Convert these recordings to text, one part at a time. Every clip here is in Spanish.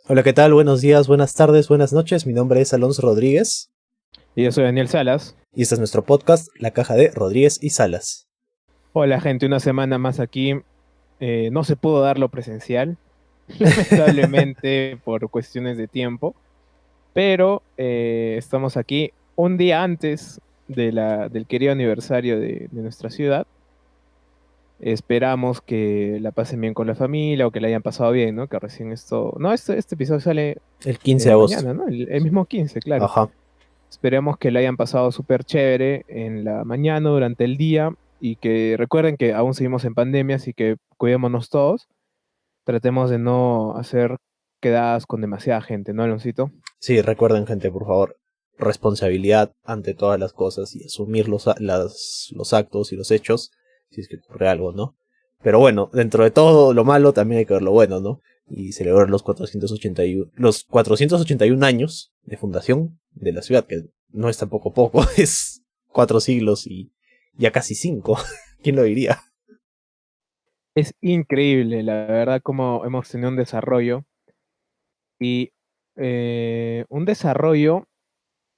Hola, ¿qué tal? Buenos días, buenas tardes, buenas noches. Mi nombre es Alonso Rodríguez Y yo soy Daniel Salas. y este es nuestro podcast, La Caja de Rodríguez y Salas. Hola gente, una semana más aquí. No se pudo dar lo presencial, lamentablemente por cuestiones de tiempo, pero estamos aquí un día antes del querido aniversario de nuestra ciudad. Esperamos que la pasen bien con la familia o que la hayan pasado bien, ¿no? Que recién esto... No, este episodio sale El 15 de agosto. mañana, ¿no? El mismo 15, claro. Ajá. Esperemos que la hayan pasado súper chévere en la mañana, durante el día, y que recuerden que aún seguimos en pandemia, así que cuidémonos todos. Tratemos de no hacer quedadas con demasiada gente, ¿no, Aloncito? Sí, recuerden, gente, por favor, responsabilidad ante todas las cosas y asumir los actos y los hechos si es que ocurre algo, ¿no? Pero bueno, dentro de todo lo malo también hay que ver lo bueno, ¿no? Y celebrar los 481 años de fundación de la ciudad, que no es tampoco poco, es 4 siglos y ya casi 5. ¿Quién lo diría? Es increíble, la verdad, cómo hemos tenido un desarrollo y un desarrollo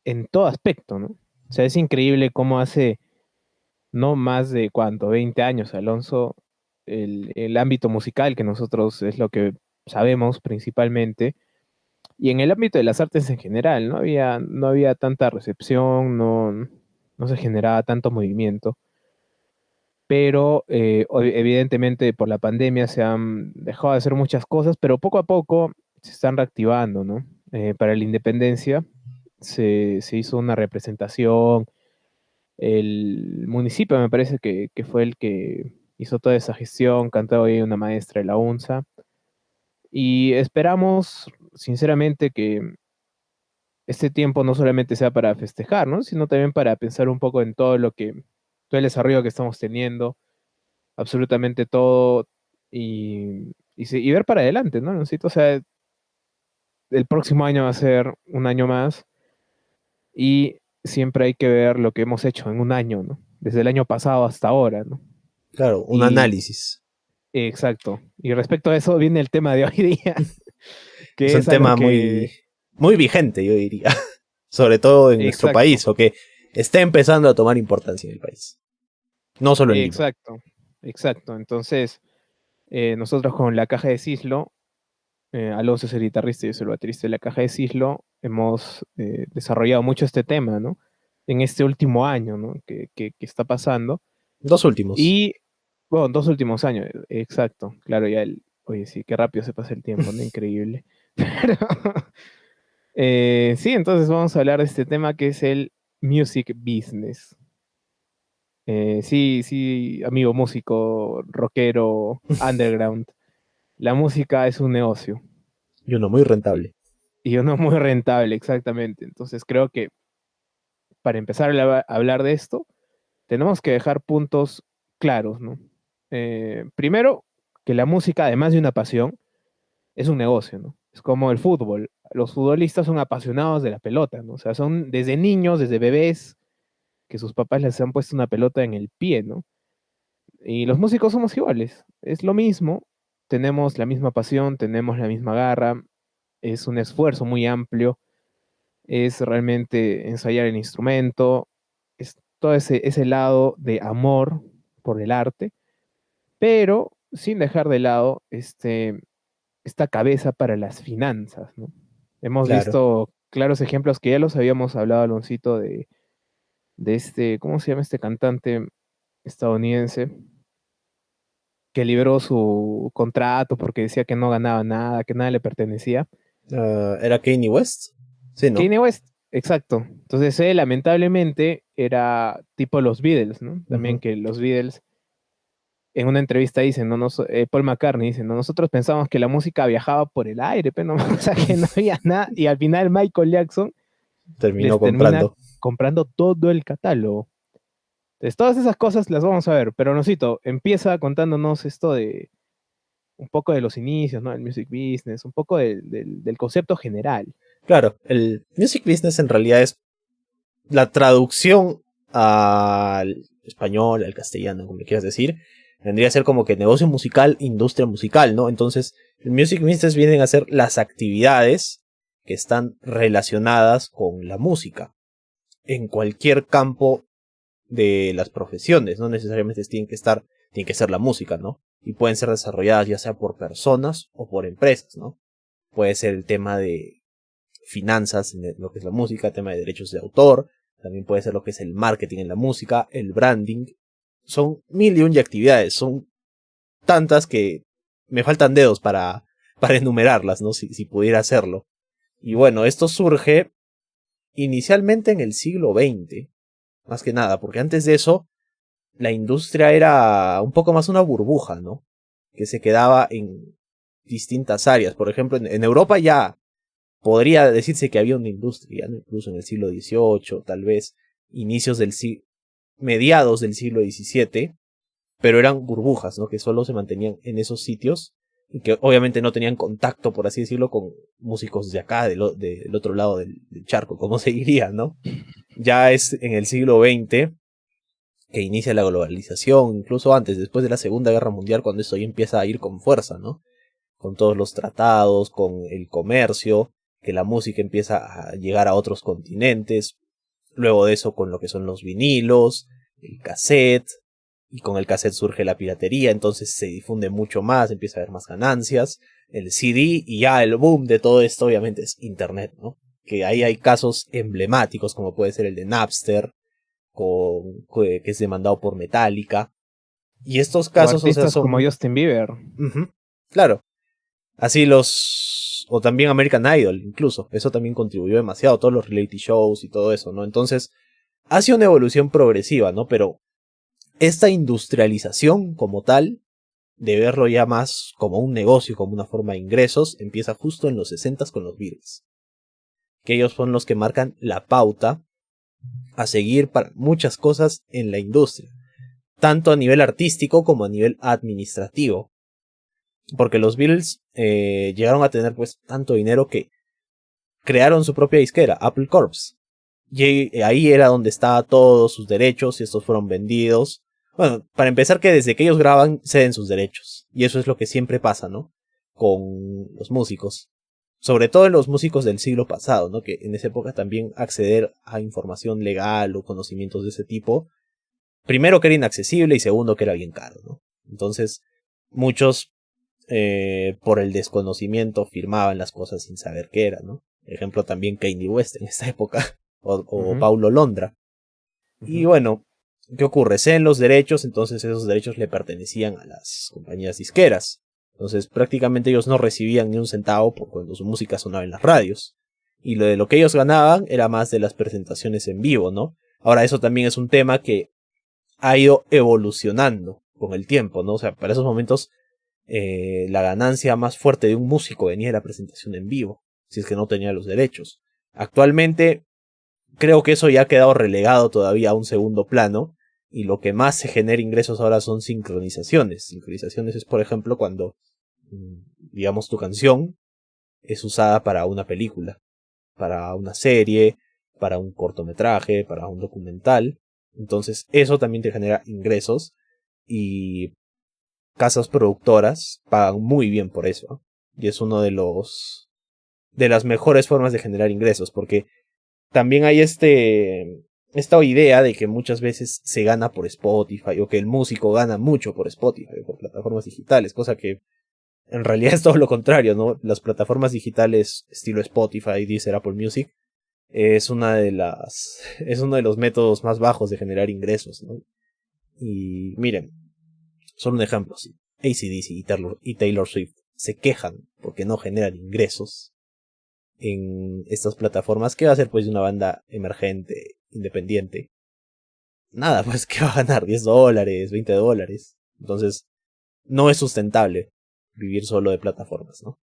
en todo aspecto, ¿no? O sea, es increíble cómo hace no más de cuánto, 20 años, Alonso, el ámbito musical, que nosotros es lo que sabemos principalmente, y en el ámbito de las artes en general, no había tanta recepción, no se generaba tanto movimiento, pero evidentemente por la pandemia se han dejado de hacer muchas cosas, pero poco a poco se están reactivando, ¿no? Para la independencia se hizo una representación. El municipio me parece que fue el que hizo toda esa gestión, cantaba ahí una maestra de la UNSA. Y esperamos, sinceramente, que este tiempo no solamente sea para festejar, ¿no? Sino también para pensar un poco en todo el desarrollo que estamos teniendo, absolutamente todo, y ver para adelante, ¿no? O sea, el próximo año va a ser un año más y siempre hay que ver lo que hemos hecho en un año, ¿no? Desde el año pasado hasta ahora, ¿no? Claro, un Y análisis. exacto. Y respecto a eso viene el tema de hoy día, Es que un es algo tema que, muy vigente, yo diría. Sobre todo en nuestro exacto, país, o que está empezando a tomar importancia en el país. No solo en Lima. exacto, exacto. Entonces, nosotros con la caja de Cislo, Alonso es el guitarrista y yo soy el baterista de la caja de Cislo, hemos desarrollado mucho este tema, ¿no? En este último año, ¿no? Que está pasando. Dos últimos. Y, bueno, 2 últimos años, exacto. Claro, oye, sí, qué rápido se pasa el tiempo, ¿no? Increíble. Pero, sí, entonces vamos a hablar de este tema que es el music business. Sí, sí, amigo músico, rockero, underground. La música es un negocio Y uno muy rentable. y uno muy rentable, exactamente. Entonces creo que para empezar a hablar de esto, tenemos que dejar puntos claros, ¿no? Primero, que la música, además de una pasión, es un negocio, ¿no? Es como el fútbol. Los futbolistas son apasionados de la pelota, ¿no? O sea, son desde niños, desde bebés, que sus papás les han puesto una pelota en el pie, ¿no? Y los músicos somos iguales, es lo mismo, tenemos la misma pasión, tenemos la misma garra, es un esfuerzo muy amplio, es realmente ensayar el instrumento, es todo ese lado de amor por el arte, pero sin dejar de lado esta cabeza para las finanzas, ¿no? Hemos Claro. visto claros ejemplos que ya los habíamos hablado, Aloncito, de ¿cómo se llama este cantante estadounidense? Que liberó su contrato porque decía que no ganaba nada, que nada le pertenecía. ¿Era Kanye West? Sí, ¿no? Kanye West, exacto. Entonces él lamentablemente era tipo los Beatles, ¿no? También Ujú. que los Beatles en una entrevista dicen, no, Paul McCartney dice, no, nosotros pensamos que la música viajaba por el aire, pero no, o sea, que no había nada. Y al final Michael Jackson Terminó les termina comprando. comprando todo el catálogo. Entonces todas esas cosas las vamos a ver, pero Nosito, empieza contándonos esto un poco de los inicios, ¿no? El music business, un poco del concepto general. Claro, el music business en realidad es la traducción al español, al castellano, como le quieras decir, vendría a ser como que negocio musical, industria musical, ¿no? Entonces, el music business vienen a ser las actividades que están relacionadas con la música en cualquier campo de las profesiones, no necesariamente tiene que ser la música, ¿no? Y pueden ser desarrolladas ya sea por personas o por empresas, ¿no? Puede ser el tema de finanzas en lo que es la música, tema de derechos de autor, también puede ser lo que es el marketing en la música, el branding. Son mil y un de actividades, son tantas que me faltan dedos para enumerarlas, ¿no? Si pudiera hacerlo. Y bueno, esto surge inicialmente en el siglo XX, más que nada, porque antes de eso la industria era un poco más una burbuja, ¿no? Que se quedaba en distintas áreas. Por ejemplo, en Europa ya podría decirse que había una industria, ¿no? Incluso en el siglo XVIII, tal vez mediados del siglo XVII, pero eran burbujas, ¿no? Que solo se mantenían en esos sitios y que obviamente no tenían contacto, por así decirlo, con músicos de acá, del otro lado del charco, como se diría, ¿no? Ya es en el siglo XX que inicia la globalización, incluso antes, después de la Segunda Guerra Mundial, cuando esto ya empieza a ir con fuerza, ¿no? Con todos los tratados, con el comercio, que la música empieza a llegar a otros continentes, luego de eso con lo que son los vinilos, el cassette, y con el cassette surge la piratería, entonces se difunde mucho más, empieza a haber más ganancias, el CD, y ya el boom de todo esto obviamente es Internet, ¿no? Que ahí hay casos emblemáticos, como puede ser el de Napster, que es demandado por Metallica, y estos O casos, o sea, artistas como son... Justin Bieber. Ujú, claro, así o también American Idol, incluso. Eso también contribuyó demasiado, todos los reality shows y todo eso, ¿no? Entonces, ha sido una evolución progresiva, ¿no? Pero esta industrialización como tal, de verlo ya más como un negocio, como una forma de ingresos, empieza justo en los 60 con los Beatles. Que ellos son los que marcan la pauta a seguir para muchas cosas en la industria. Tanto a nivel artístico como a nivel administrativo. Porque los Beatles llegaron a tener pues tanto dinero que crearon su propia disquera, Apple Corps. Y ahí era donde estaban todos sus derechos y estos fueron vendidos. Bueno, para empezar que desde que ellos graban ceden sus derechos. Y eso es lo que siempre pasa, ¿no? Con los músicos. Sobre todo en los músicos del siglo pasado, ¿no? Que en esa época también acceder a información legal o conocimientos de ese tipo, primero que era inaccesible y segundo que era bien caro, ¿no? Entonces, muchos por el desconocimiento firmaban las cosas sin saber qué era, ¿no? Por ejemplo, también Kanye West en esta época, o Ujú, Paulo Londra. Y ujú. bueno, ¿qué ocurre? Ceden los derechos, entonces esos derechos le pertenecían a las compañías disqueras. Entonces prácticamente ellos no recibían ni un centavo por cuando su música sonaba en las radios. Y lo de lo que ellos ganaban era más de las presentaciones en vivo, ¿no? Ahora eso también es un tema que ha ido evolucionando con el tiempo, ¿no? O sea, para esos momentos la ganancia más fuerte de un músico venía de la presentación en vivo, si es que no tenía los derechos. Actualmente creo que eso ya ha quedado relegado todavía a un segundo plano y lo que más se genera ingresos ahora son sincronizaciones. Sincronizaciones es, por ejemplo, cuando, digamos, tu canción es usada para una película, para una serie, para un cortometraje, para un documental. Entonces eso también te genera ingresos y casas productoras pagan muy bien por eso, ¿no? Y es uno de las mejores formas de generar ingresos, porque también hay esta idea de que muchas veces se gana por Spotify o que el músico gana mucho por Spotify o por plataformas digitales, cosa que en realidad es todo lo contrario, ¿no? Las plataformas digitales estilo Spotify, Deezer, Apple Music es uno de los métodos más bajos de generar ingresos, ¿no? Y miren, son un ejemplo, sí. AC/DC y Taylor Swift se quejan porque no generan ingresos en estas plataformas. ¿Qué va a hacer pues de una banda emergente, independiente? Nada, pues ¿qué va a ganar? $10, $20. Entonces, no es sustentable vivir solo de plataformas, ¿no?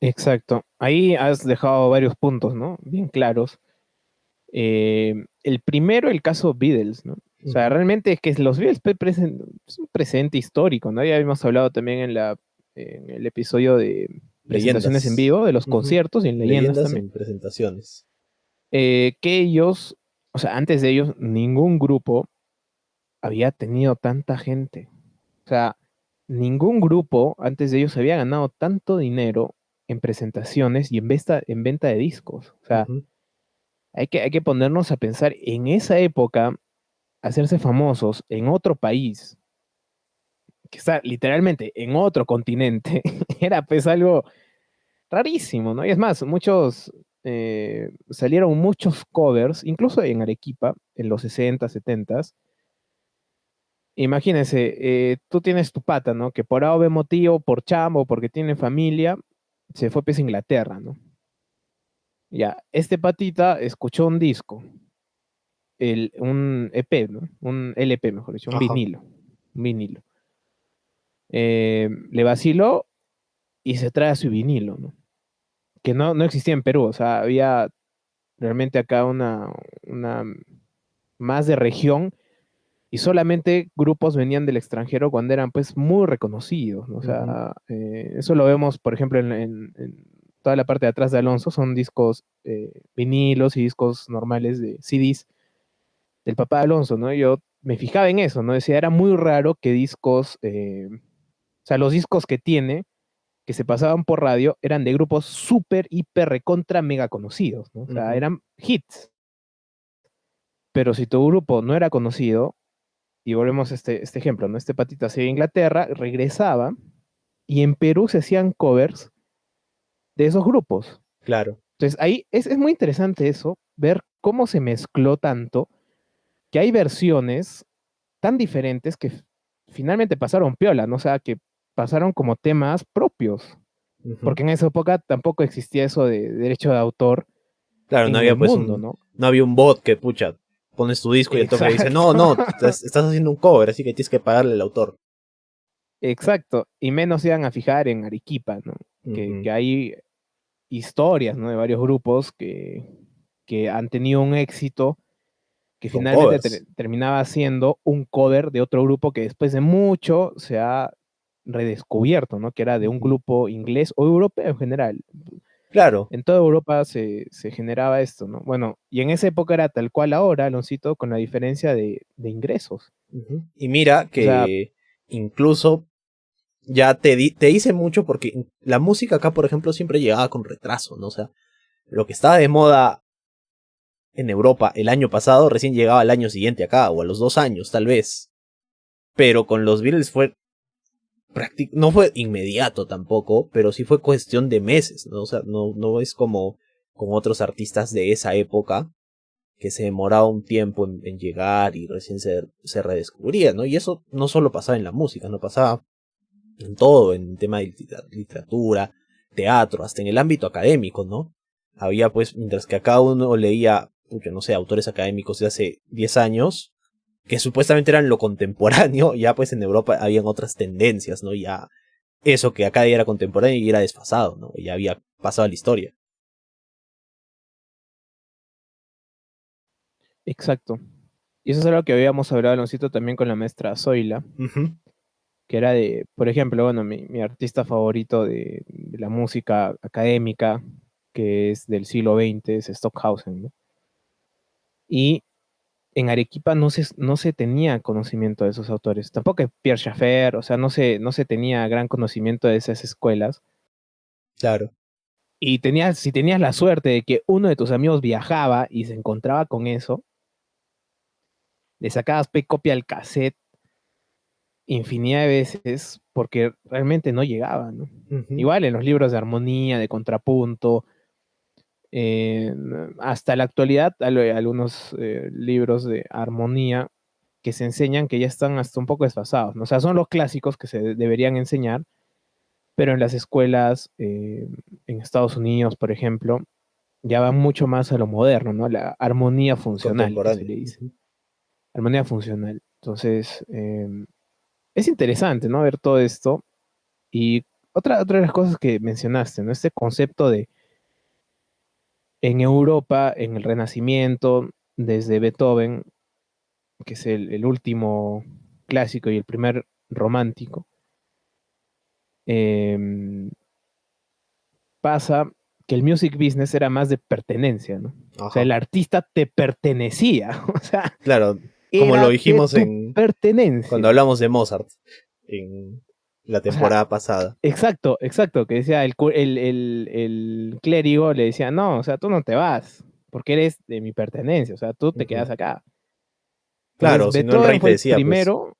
Exacto. Ahí has dejado varios puntos, ¿no? Bien claros. El primero, el caso Beatles, ¿no? O sea, realmente es que los Beatles es un presente histórico, ¿no? Ya habíamos hablado también en el episodio de presentaciones en Leyendas. vivo, de los Ujú. conciertos y en leyendas Leyendas también, en presentaciones. que ellos, o sea, antes de ellos, ningún grupo había tenido tanta gente. O sea, ningún grupo antes de ellos había ganado tanto dinero en presentaciones y en venta de discos. O sea, Ujú. hay que ponernos a pensar en esa época, hacerse famosos en otro país, que está literalmente en otro continente, era pues algo rarísimo, ¿no? Y es más, salieron muchos covers, incluso en Arequipa, en los 60, 70. Imagínense, tú tienes tu pata, ¿no? Que por A o B motivo, por chamo, porque tiene familia, se fue pues a Inglaterra, ¿no? Ya, este patita escuchó un disco, un EP, ¿no? Un LP, mejor dicho, Ajá. un vinilo. Le vaciló y se trae su vinilo, ¿no? Que no existía en Perú, o sea, había realmente acá una más de región y solamente grupos venían del extranjero cuando eran pues muy reconocidos, ¿no? O Ujú. sea, eso lo vemos, por ejemplo, en toda la parte de atrás de Alonso, son discos vinilos y discos normales de CDs del papá de Alonso, ¿no? Yo me fijaba en eso, ¿no? Decía, era muy raro que discos, o sea, los discos que tiene, que se pasaban por radio, eran de grupos súper, hiper, recontra, mega conocidos, ¿no? O sea, Ujú. eran hits. Pero si tu grupo no era conocido, y volvemos a este ejemplo, ¿no? Este patita se iba a Inglaterra, regresaba, y en Perú se hacían covers de esos grupos. Claro. Entonces ahí es muy interesante eso, ver cómo se mezcló tanto, que hay versiones tan diferentes que finalmente pasaron piola, ¿no? O sea, que pasaron como temas propios, Ujú. porque en esa época tampoco existía eso de derecho de autor Claro, no en había el pues mundo, ¿no? no había un bot que, pucha, pones tu disco y el toque le dice, no, Exacto, no, estás haciendo un cover, así que tienes que pagarle al autor. exacto, y menos se iban a fijar en Arequipa, ¿no? Ujú. Que hay historias, ¿no? De varios grupos que han tenido un éxito que Con finalmente covers. terminaba siendo un cover de otro grupo que después de mucho se ha redescubierto, ¿no? Que era de un Ujú. grupo inglés o europeo en general. Claro. En toda Europa se generaba esto, ¿no? Bueno, y en esa época era tal cual ahora, Aloncito, con la diferencia de ingresos. Ujú. Y mira O sea, que incluso ya te dice mucho porque la música acá, por ejemplo, siempre llegaba con retraso, ¿no? O sea, lo que estaba de moda en Europa el año pasado recién llegaba al año siguiente acá, o a los 2 años, tal vez. Pero con los Beatles fue no fue inmediato tampoco, pero sí fue cuestión de meses, ¿no? O sea, no es como con otros artistas de esa época, que se demoraba un tiempo en llegar y recién se redescubría, ¿no? Y eso no solo pasaba en la música, no pasaba en todo, en tema de literatura, teatro, hasta en el ámbito académico, ¿no? Había pues, mientras que acá uno leía, yo no sé, autores académicos de hace 10 años, que supuestamente eran lo contemporáneo, ya pues en Europa habían otras tendencias, ¿no? Ya eso que acá era contemporáneo y era desfasado, ¿no? Ya había pasado a la historia. exacto. Y eso es algo que habíamos hablado, Aloncito, también con la maestra Zoila, Ujú. que era de, por ejemplo, bueno, mi artista favorito de la música académica, que es del siglo XX, es Stockhausen, ¿no? Y en Arequipa no se tenía conocimiento de esos autores, tampoco es Pierre Schaeffer, o sea, no se tenía gran conocimiento de esas escuelas. Claro. Y si tenías la suerte de que uno de tus amigos viajaba y se encontraba con eso, le sacabas copia al cassette infinidad de veces porque realmente no llegaba, ¿no? Ujú. Igual en los libros de armonía, de contrapunto, eh, hasta la actualidad hay algunos libros de armonía que se enseñan que ya están hasta un poco desfasados, ¿no? O sea, son los clásicos que se deberían enseñar, pero en las escuelas en Estados Unidos, por ejemplo, ya va mucho más a lo moderno, ¿no? La armonía funcional, que se Contemporáneo. le dice. Ujú. Armonía funcional. Entonces, es interesante, ¿no? Ver todo esto. Y otra de las cosas que mencionaste, ¿no? Este concepto de en Europa, en el Renacimiento, desde Beethoven, que es el último clásico y el primer romántico, em, pasa que el music business era más de pertenencia, ¿no? O sea, Ajá. el artista te pertenecía, o sea, Claro, como lo era de dijimos tu cuando pertenencia. hablamos de Mozart en la O sea, temporada pasada. exacto, exacto, que decía el clérigo, le decía, no, o sea, tú no te vas, porque eres de mi pertenencia, o sea, tú te Ujú. quedas acá. Entonces, Claro, si no el rey Beethoven te fue el decía, pues. primero,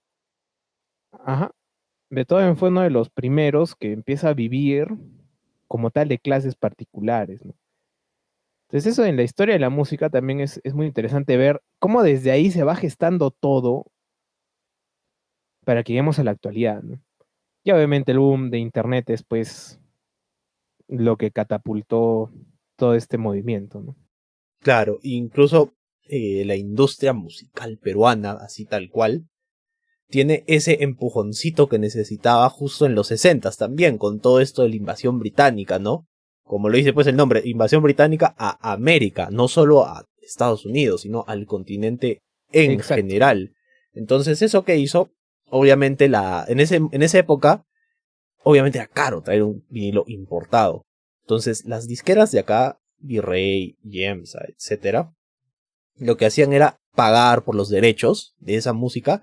ajá, Beethoven fue uno de los primeros que empieza a vivir como tal de clases particulares, ¿no? Entonces eso en la historia de la música también es muy interesante ver cómo desde ahí se va gestando todo para que lleguemos a la actualidad, ¿no? Y obviamente el boom de Internet es pues lo que catapultó todo este movimiento, ¿no? Claro, incluso la industria musical peruana, así tal cual, tiene ese empujoncito que necesitaba justo en los 60 también, con todo esto de la invasión británica, ¿no? Como lo dice pues el nombre, invasión británica a América, no solo a Estados Unidos, sino al continente en Exacto. general. Entonces, eso que hizo, obviamente, en esa época, obviamente era caro traer un vinilo importado. Entonces, las disqueras de acá, Virrey, Yemsa, etcétera, lo que hacían era pagar por los derechos de esa música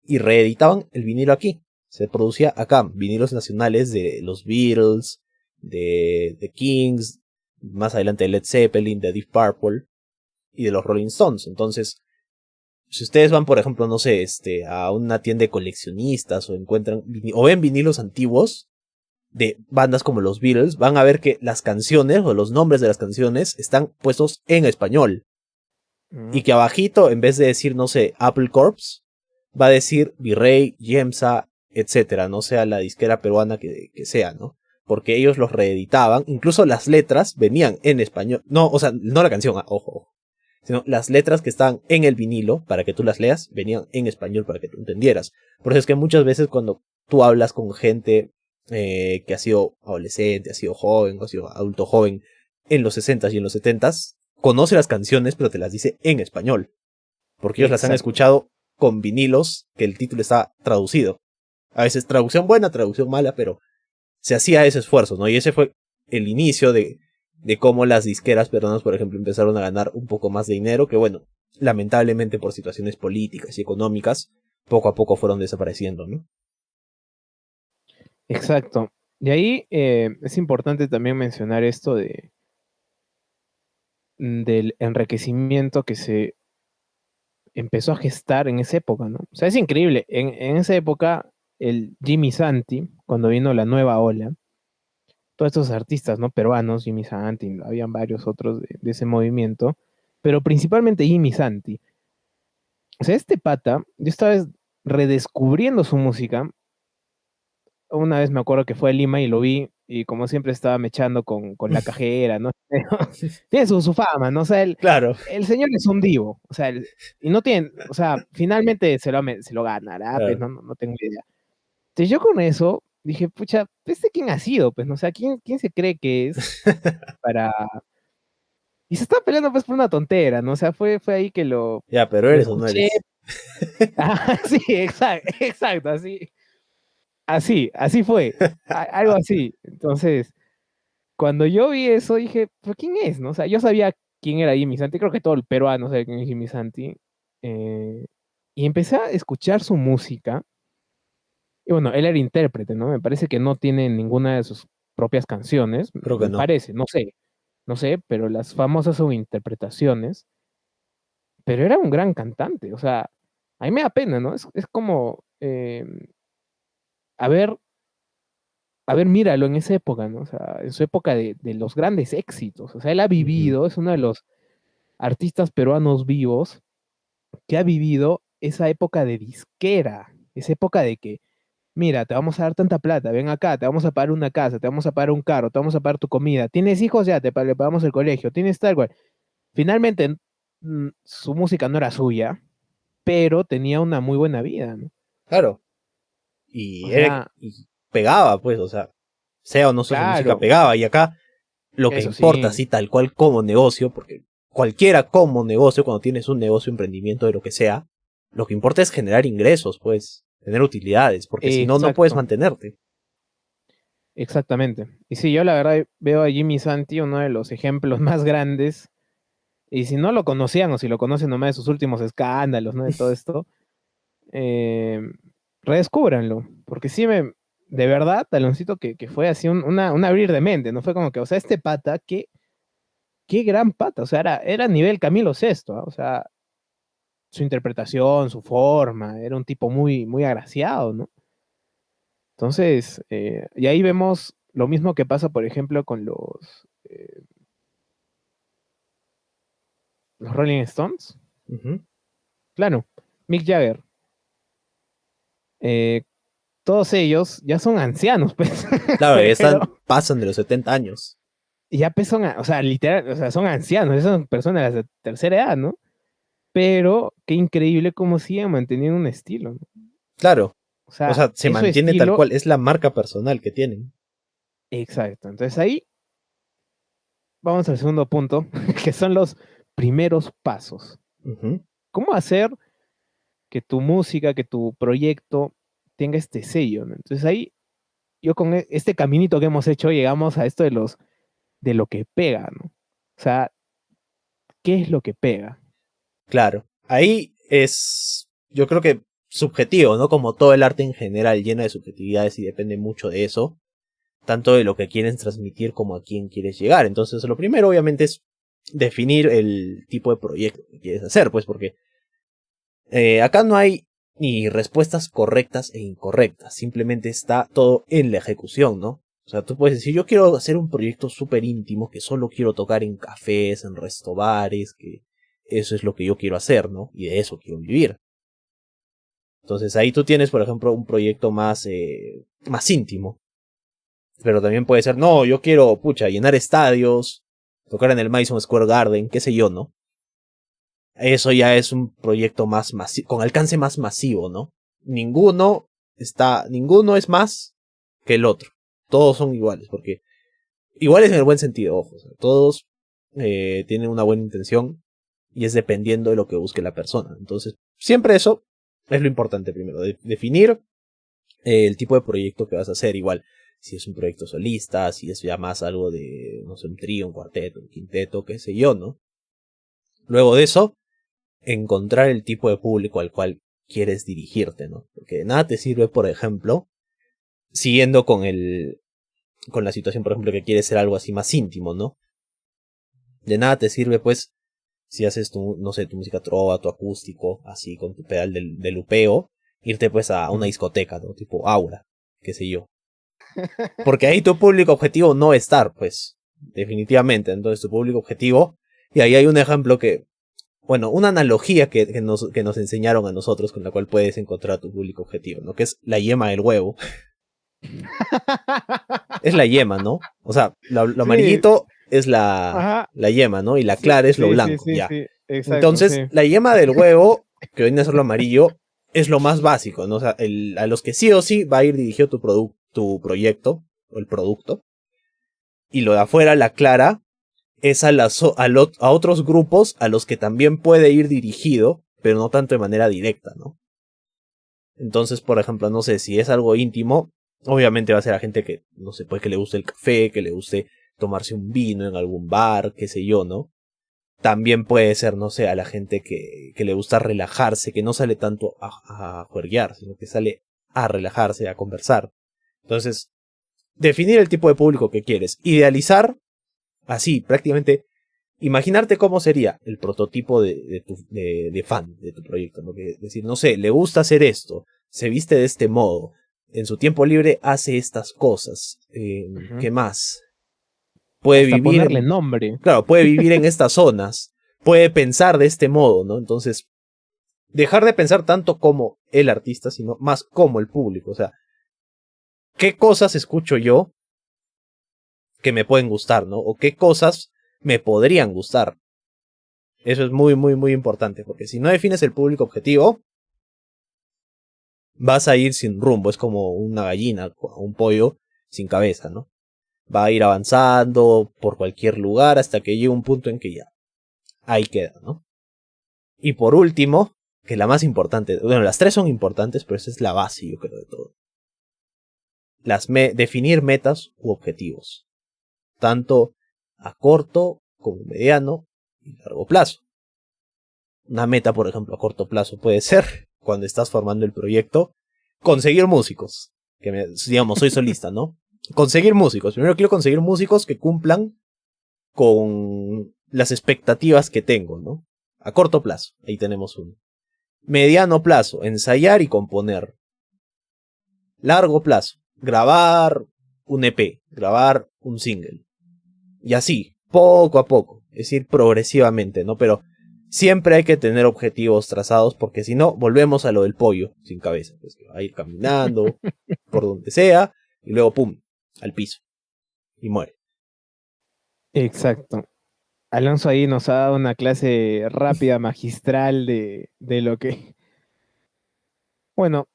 y reeditaban el vinilo aquí. Se producía acá vinilos nacionales de los Beatles, de The Kings, más adelante de Led Zeppelin, de Deep Purple y de los Rolling Stones. Entonces, si ustedes van, por ejemplo, no sé, a una tienda de coleccionistas o encuentran o ven vinilos antiguos de bandas como los Beatles, van a ver que las canciones o los nombres de las canciones están puestos en español. Mm. Y que abajito, en vez de decir, no sé, Apple Corps, va a decir Virrey, Yemsa, etcétera, no sea la disquera peruana que sea, ¿no? Porque ellos los reeditaban, incluso las letras venían en español, no, o sea, no la canción, ojo, sino las letras que estaban en el vinilo, para que tú las leas, venían en español para que tú entendieras. Por eso es que muchas veces cuando tú hablas con gente que ha sido adolescente, ha sido joven, o ha sido adulto joven, en los 60s y en los 70s, conoce las canciones, pero te las dice en español. Porque ellos las han Exacto. escuchado con vinilos que el título está traducido. A veces traducción buena, traducción mala, pero se hacía ese esfuerzo, ¿no? Y ese fue el inicio de cómo las disqueras peruanas, por ejemplo, empezaron a ganar un poco más de dinero, que bueno, lamentablemente por situaciones políticas y económicas, poco a poco fueron desapareciendo, ¿no? Exacto. De ahí es importante también mencionar esto del enriquecimiento que se empezó a gestar en esa época, ¿no? O sea, es increíble. En esa época, el Jimmy Santi, cuando vino la nueva ola, todos estos artistas, ¿no? Peruanos, Jimmy Santi, habían varios otros de ese movimiento, pero principalmente Jimmy Santi. O sea, este pata, yo estaba redescubriendo su música. Una vez me acuerdo que fue a Lima y lo vi, y como siempre estaba mechando con la cajera, ¿no? Tiene su fama, ¿no? O sea, Claro, el señor es un divo, o sea, y no tiene, o sea, finalmente se lo ganará, pues claro. no tengo idea. Entonces yo con eso dije, pucha, ¿este quién ha sido? Pues, no, o sea, ¿quién se cree que es para... Y se estaba peleando pues por una tontera, ¿no? O sea, fue ahí que Ya, pero lo eres o no escuché. eres. Ah, sí, exacto, así fue, algo así. Entonces, cuando yo vi eso, dije, ¿pero quién es? ¿No? O sea, yo sabía quién era Jimmy Santi, creo que todo el peruano sabe quién es Jimmy Santi. eh, y empecé a escuchar su música. Y bueno, él era intérprete, ¿no? Me parece que no tiene ninguna de sus propias canciones, Creo que me no. parece, no sé, pero las famosas son interpretaciones. Pero era un gran cantante, o sea, a mí me da pena, ¿no? Es como, a ver, míralo en esa época, ¿no? O sea, en su época de los grandes éxitos. O sea, él ha Ujú. vivido, es uno de los artistas peruanos vivos que ha vivido esa época de disquera, esa época de que, mira, te vamos a dar tanta plata, ven acá, te vamos a pagar una casa, te vamos a pagar un carro, te vamos a pagar tu comida. ¿Tienes hijos? Ya, le pagamos el colegio. ¿Tienes tal cual? Finalmente, su música no era suya, pero tenía una muy buena vida, ¿no? Claro. O sea, Y pegaba, pues, o sea o no sea su música, claro, pegaba. Y acá lo que eso importa, sí, así tal cual como negocio, porque cualquiera como negocio, cuando tienes un negocio, emprendimiento de lo que sea, lo que importa es generar ingresos, pues, tener utilidades, porque si no, no puedes Exacto. mantenerte. Exactamente. Y sí, yo la verdad veo a Jimmy Santi uno de los ejemplos más grandes. Y si no lo conocían o si lo conocen nomás de sus últimos escándalos, ¿no? De todo esto, eh, redescúbranlo. Porque sí de verdad, Taloncito, que fue así un abrir de mente, ¿no? Fue como que, o sea, este pata, qué gran pata. O sea, era nivel Camilo Sesto, ¿ah? O sea, su interpretación, su forma, era un tipo muy, muy agraciado, ¿no? Entonces, y ahí vemos lo mismo que pasa, por ejemplo, con los Rolling Stones. Ujú. Claro, Mick Jagger. eh, Todos ellos ya son ancianos, pues. Claro, Pero pasan de los 70 años. ya pues son, o sea, literal, o sea, son ancianos, son personas de tercera edad, ¿no? Pero qué increíble cómo siguen manteniendo un estilo, ¿no? Claro, O o sea, sea, se eso mantiene tal estilo, cual, es la marca personal que tienen. exacto. Entonces ahí vamos al segundo punto, que son los primeros pasos. Ujú. ¿Cómo hacer que tu música, que tu proyecto tenga este sello, ¿no? Entonces ahí yo con este caminito que hemos hecho llegamos a esto de lo que pega, ¿no? O sea, ¿qué es lo que pega? Claro, ahí es, yo creo que subjetivo, ¿no? Como todo el arte en general, lleno de subjetividades y depende mucho de eso, tanto de lo que quieres transmitir como a quién quieres llegar. Entonces, lo primero, obviamente, es definir el tipo de proyecto que quieres hacer, pues porque acá no hay ni respuestas correctas e incorrectas, simplemente está todo en la ejecución, ¿no? O sea, tú puedes decir, yo quiero hacer un proyecto súper íntimo que solo quiero tocar en cafés, en restobares, que eso es lo que yo quiero hacer, ¿no? Y de eso quiero vivir. Entonces ahí tú tienes, por ejemplo, un proyecto más íntimo. Pero también puede ser, no, yo quiero, pucha, llenar estadios, tocar en el Madison Square Garden, qué sé yo, ¿no? Eso ya es un proyecto más masivo, con alcance más masivo, ¿no? Ninguno es más que el otro. Todos son iguales, porque iguales en el buen sentido, ojo, o sea, todos tienen una buena intención y es dependiendo de lo que busque la persona. Entonces, siempre eso es lo importante primero, definir el tipo de proyecto que vas a hacer, igual, si es un proyecto solista, si es ya más algo de, no sé, un trío, un cuarteto, un quinteto, qué sé yo, ¿no? Luego de eso, encontrar el tipo de público al cual quieres dirigirte, ¿no? Porque de nada te sirve, por ejemplo, siguiendo con la situación, por ejemplo, que quieres ser algo así más íntimo, ¿no? De nada te sirve, pues, si haces tu, no sé, tu música trova, tu acústico, así, con tu pedal de lupeo, irte pues a una discoteca, ¿no? Tipo Aura, qué sé yo. Porque ahí tu público objetivo no va a estar, pues, definitivamente. Entonces tu público objetivo, y ahí hay un ejemplo que, bueno, una analogía que nos enseñaron a nosotros con la cual puedes encontrar tu público objetivo, ¿no? Que es la yema del huevo. Es la yema, ¿no? O sea, lo Sí, amarillito es la, ajá, la yema, ¿no? Y la sí, clara es lo sí, sí, blanco, sí, ya. sí, exacto, Entonces, sí. la yema del huevo, que viene a ser lo amarillo, es lo más básico, ¿no? O sea, a los que sí o sí va a ir dirigido tu proyecto, o el producto. Y lo de afuera, la clara, es a otros grupos a los que también puede ir dirigido, pero no tanto de manera directa, ¿no? Entonces, por ejemplo, no sé, si es algo íntimo, obviamente va a ser a gente que, no sé, pues que le guste el café, que le guste tomarse un vino en algún bar, qué sé yo, ¿no? También puede ser, no sé, a la gente que le gusta relajarse, que no sale tanto a juerguear, sino que sale a relajarse, a conversar. Entonces, definir el tipo de público que quieres, idealizar, así, prácticamente, imaginarte cómo sería el prototipo de fan de tu proyecto, ¿no? Que decir, no sé, le gusta hacer esto, se viste de este modo, en su tiempo libre hace estas cosas, Ujú. ¿qué más? Puede Hasta vivir ponerle en, nombre. claro, puede vivir en estas zonas, puede pensar de este modo, ¿no? Entonces, dejar de pensar tanto como el artista, sino más como el público, o sea, ¿qué cosas escucho yo que me pueden gustar, ¿no? O qué cosas me podrían gustar. Eso es muy, muy, muy importante, porque si no defines el público objetivo, vas a ir sin rumbo, es como una gallina o un pollo sin cabeza, ¿no? Va a ir avanzando por cualquier lugar hasta que llegue un punto en que ya, ahí queda, ¿no? Y por último, que es la más importante. Bueno, las tres son importantes, pero esa es la base, yo creo, de todo. Definir metas u objetivos, tanto a corto como mediano y largo plazo. Una meta, por ejemplo, a corto plazo puede ser, cuando estás formando el proyecto, conseguir músicos. Digamos, soy solista, ¿no? Conseguir músicos. Primero quiero conseguir músicos que cumplan con las expectativas que tengo, ¿no? A corto plazo, ahí tenemos uno. Mediano plazo, ensayar y componer. Largo plazo, grabar un EP, grabar un single. Y así, poco a poco, es decir, progresivamente, ¿no? Pero siempre hay que tener objetivos trazados, porque si no, volvemos a lo del pollo sin cabeza. Pues que va a ir caminando por donde sea, y luego, pum, al piso. Y muere. Exacto. Alonso ahí nos ha dado una clase rápida, magistral de lo que... Bueno,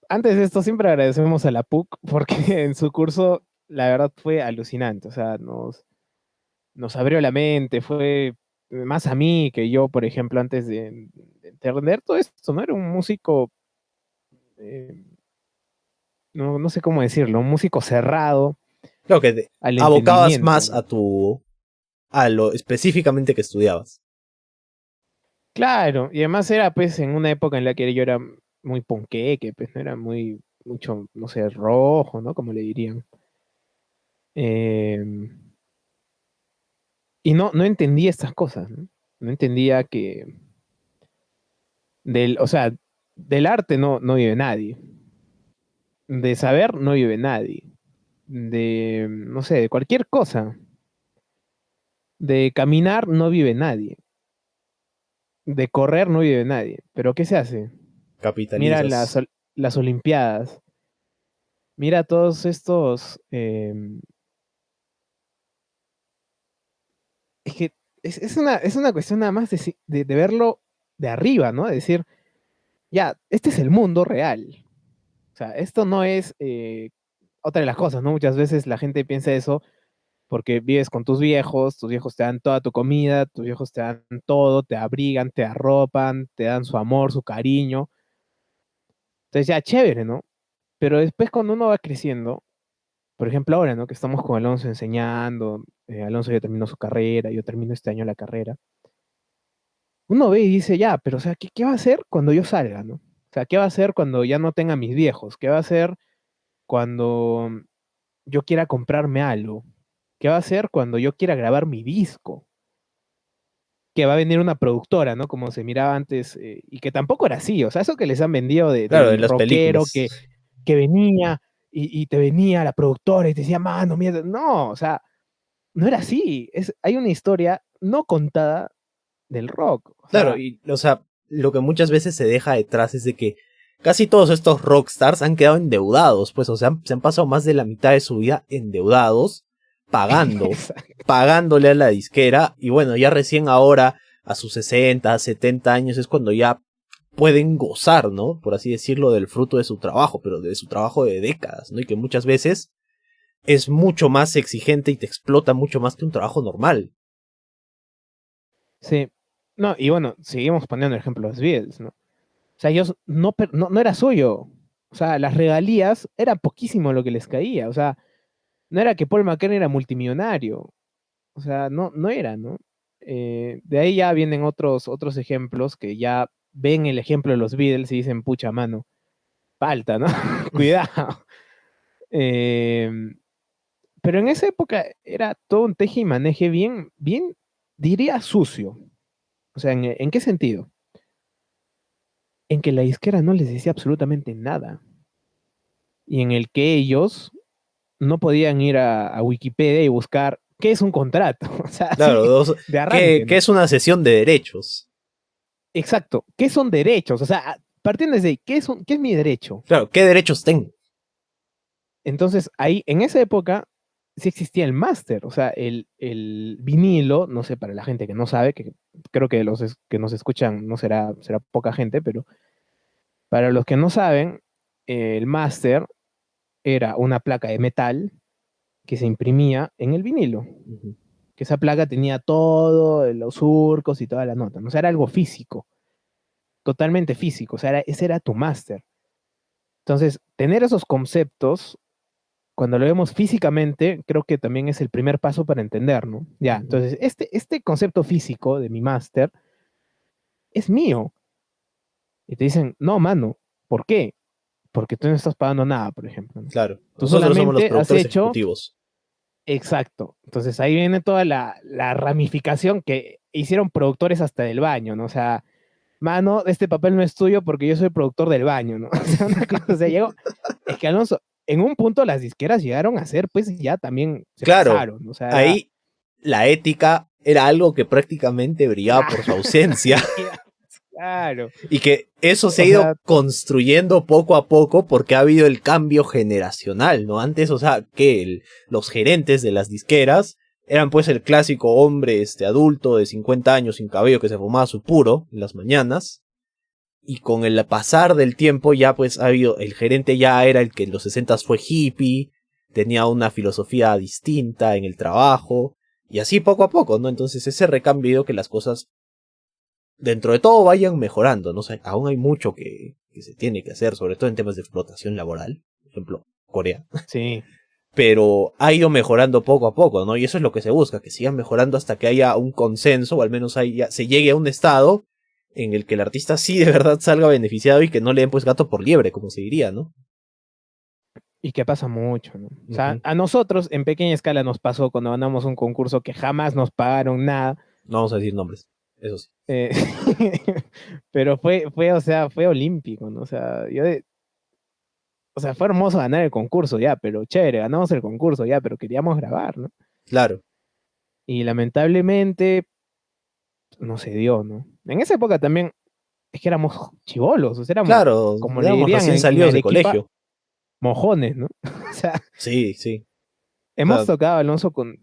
antes de esto siempre agradecemos a la PUC porque en su curso la verdad fue alucinante. O sea, nos abrió la mente, fue más a mí que yo, por ejemplo, antes de entender todo esto, ¿no? Era un músico, eh, no sé cómo decirlo, un músico cerrado Creo que te al abocabas entendimiento, más ¿no? a lo específicamente que estudiabas. Claro, y además era pues en una época en la que yo era muy ponqueque, pues no era mucho, no sé, rojo, ¿no? Como le dirían. Eh, y no entendía estas cosas, ¿no? No entendía que o sea, del arte no vive nadie. De saber no vive nadie. De, no sé, de cualquier cosa. De caminar no vive nadie. De correr no vive nadie. Pero ¿qué se hace? Mira Capitalizas. las Olimpiadas. Mira todos estos... es que es una cuestión nada más de verlo de arriba, ¿no? De decir, ya, este es el mundo real. O sea, esto no es otra de las cosas, ¿no? Muchas veces la gente piensa eso porque vives con tus viejos te dan toda tu comida, tus viejos te dan todo, te abrigan, te arropan, te dan su amor, su cariño. Entonces ya, chévere, ¿no? Pero después cuando uno va creciendo, por ejemplo ahora, ¿no? Que estamos con Alonso enseñando, Alonso ya terminó su carrera, yo termino este año la carrera, uno ve y dice, ya, pero o sea, ¿qué va a hacer cuando yo salga, ¿no? O sea, ¿qué va a hacer cuando ya no tenga mis viejos? ¿Qué va a hacer cuando yo quiera comprarme algo? ¿Qué va a hacer cuando yo quiera grabar mi disco? Que va a venir una productora, ¿no? Como se miraba antes, y que tampoco era así, o sea, eso que les han vendido Claro, en del las rockero películas. que venía y te venía la productora y te decía, mano, mierda, no, o sea, no era así, hay una historia no contada del rock, o Claro, sea, y, o sea, lo que muchas veces se deja detrás es de que casi todos estos rockstars han quedado endeudados, pues, o sea, se han pasado más de la mitad de su vida endeudados, pagando, pagándole a la disquera, y bueno, ya recién ahora, a sus 60, 70 años, es cuando ya pueden gozar, ¿no? Por así decirlo, del fruto de su trabajo, pero de su trabajo de décadas, ¿no? Y que muchas veces es mucho más exigente y te explota mucho más que un trabajo normal. sí, no, y bueno, seguimos poniendo el ejemplo de los Beatles, ¿no? O sea, ellos no era suyo, o sea, las regalías era poquísimo lo que les caía, o sea, no era que Paul McCartney era multimillonario, o sea, no era, ¿no? De ahí ya vienen otros ejemplos que ya ven el ejemplo de los Beatles y dicen, pucha mano, falta, ¿no? Cuidado. Eh, pero en esa época era todo un teje y maneje bien, diría sucio. O sea, ¿en qué sentido? En que la disquera no les decía absolutamente nada. Y en el que ellos no podían ir a Wikipedia y buscar qué es un contrato. O sea, Claro, así de ¿qué, arranque, qué ¿no? es una sesión de derechos? Exacto. ¿Qué son derechos? O sea, partiendo desde ahí, ¿qué es mi derecho? Claro, ¿qué derechos tengo? Entonces, ahí, en esa época, sí existía el máster, o sea, el vinilo, no sé, para la gente que no sabe, que creo que que nos escuchan no será poca gente, pero para los que no saben, el máster era una placa de metal que se imprimía en el vinilo, Ujú. que esa placa tenía todo, los surcos y toda la nota, ¿no? O sea, era algo físico. totalmente físico, o sea, ese era tu máster. Entonces, tener esos conceptos, cuando lo vemos físicamente, creo que también es el primer paso para entender, ¿no? Ya, entonces, este concepto físico de mi máster es mío. Y te dicen, no, mano, ¿por qué? Porque tú no estás pagando nada, por ejemplo, ¿no? Claro, Tú nosotros somos los solamente has productores hecho, ejecutivos. exacto. Entonces ahí viene toda la ramificación que hicieron productores hasta del baño, ¿no? O sea, mano, este papel no es tuyo porque yo soy productor del baño, ¿no? O sea, una cosa, o sea, llegó, es que Alonso, en un punto las disqueras llegaron a ser, pues ya también se Claro, pasaron, o sea, era, ahí la ética era algo que prácticamente brillaba por su ausencia. claro, Y que eso se ha o ido sea, construyendo poco a poco porque ha habido el cambio generacional, ¿no? Antes, o sea, que los gerentes de las disqueras eran pues el clásico hombre adulto de 50 años sin cabello que se fumaba su puro en las mañanas. Y con el pasar del tiempo ya pues ha habido, el gerente ya era el que en los 60 fue hippie, tenía una filosofía distinta en el trabajo, y así poco a poco, ¿no? Entonces ese recambio hizo que las cosas dentro de todo vayan mejorando, no sé, aún hay mucho que se tiene que hacer, sobre todo en temas de explotación laboral, por ejemplo, Corea, sí, pero ha ido mejorando poco a poco, ¿no? Y eso es lo que se busca, que sigan mejorando hasta que haya un consenso, o al menos se llegue a un estado en el que el artista sí de verdad salga beneficiado y que no le den pues gato por liebre, como se diría, ¿no? y que pasa mucho, ¿no? O sea, Ujú. a nosotros en pequeña escala nos pasó cuando ganamos un concurso que jamás nos pagaron nada. No vamos a decir nombres, eso sí. eh, pero o sea, fue olímpico, ¿no? O sea, o sea, fue hermoso ganar el concurso ya, pero chévere, ganamos el concurso ya, pero queríamos grabar, ¿no? Claro, Y lamentablemente no se dio, ¿no? En esa época también es que éramos chivolos, o sea, éramos, claro, como le éramos dirían recién en salidos de Arequipa, colegio. mojones, ¿no? O sea, Sí, sí. O hemos sea, tocado Alonso con